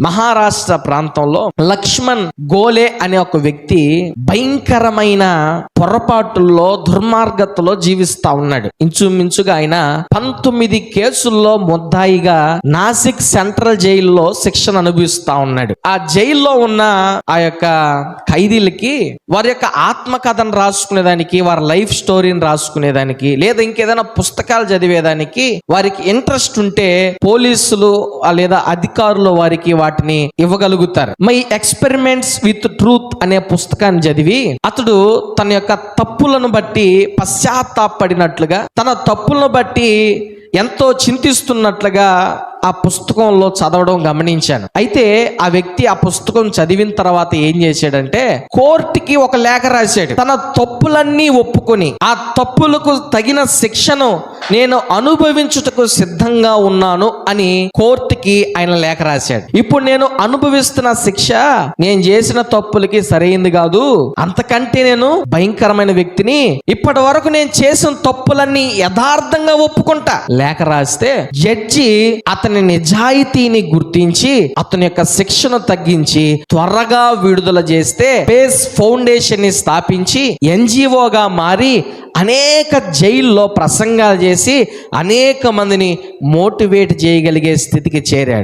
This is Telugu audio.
మహారాష్ట్ర ప్రాంతంలో లక్ష్మణ్ గోలే అనే ఒక వ్యక్తి భయంకరమైన పొరపాటుల్లో దుర్మార్గతలో జీవిస్తా ఉన్నాడు. ఇంచుమించుగా ఆయన 19 కేసుల్లో ముద్దాయిగా నాసిక్ సెంట్రల్ జైల్లో శిక్షణ అనుభవిస్తా ఉన్నాడు. ఆ జైల్లో ఉన్న ఆ యొక్క ఖైదీలకి వారి యొక్క ఆత్మకథను రాసుకునేదానికి, వారి లైఫ్ స్టోరీని రాసుకునేదానికి, లేదా ఇంకేదైనా పుస్తకాలు చదివేదానికి వారికి ఇంట్రెస్ట్ ఉంటే పోలీసులు లేదా అధికారులు వారికి వాటిని ఇవ్వగలుగుతారు. మై ఎక్స్పెరిమెంట్స్ విత్ ట్రూత్ అనే పుస్తకాన్ని చదివి అతడు తన యొక్క తప్పులను బట్టి పశ్చాత్తాపడినట్లుగా, తన తప్పులను బట్టి ఎంతో చింతిస్తున్నట్లుగా ఆ పుస్తకంలో చదవడం గమనించాను. అయితే ఆ వ్యక్తి ఆ పుస్తకం చదివిన తర్వాత ఏం చేశాడంటే కోర్టుకి ఒక లేఖ రాశాడు. తన తప్పులన్నీ ఒప్పుకొని ఆ తప్పులకు తగిన శిక్షను నేను అనుభవించుటకు సిద్ధంగా ఉన్నాను అని కోర్టుకి ఆయన లేఖ రాశాడు. ఇప్పుడు నేను అనుభవిస్తున్న శిక్ష నేను చేసిన తప్పులకి సరైంది కాదు, అంతకంటే నేను భయంకరమైన వ్యక్తిని, ఇప్పటి వరకు నేను చేసిన తప్పులన్నీ యథార్థంగా ఒప్పుకుంటా లేఖ రాస్తే జడ్జి అతని నిజాయితీని గుర్తించి అతని యొక్క శిక్షను తగ్గించి త్వరగా విడుదల చేస్తే పేస్ ఫౌండేషన్ ని స్థాపించి ఎన్జిఓగా మారి అనేక జైల్లో ప్రసంగాలు చేసి అనేక మందిని మోటివేట్ చేయగలిగే స్థితికి చేరాడు.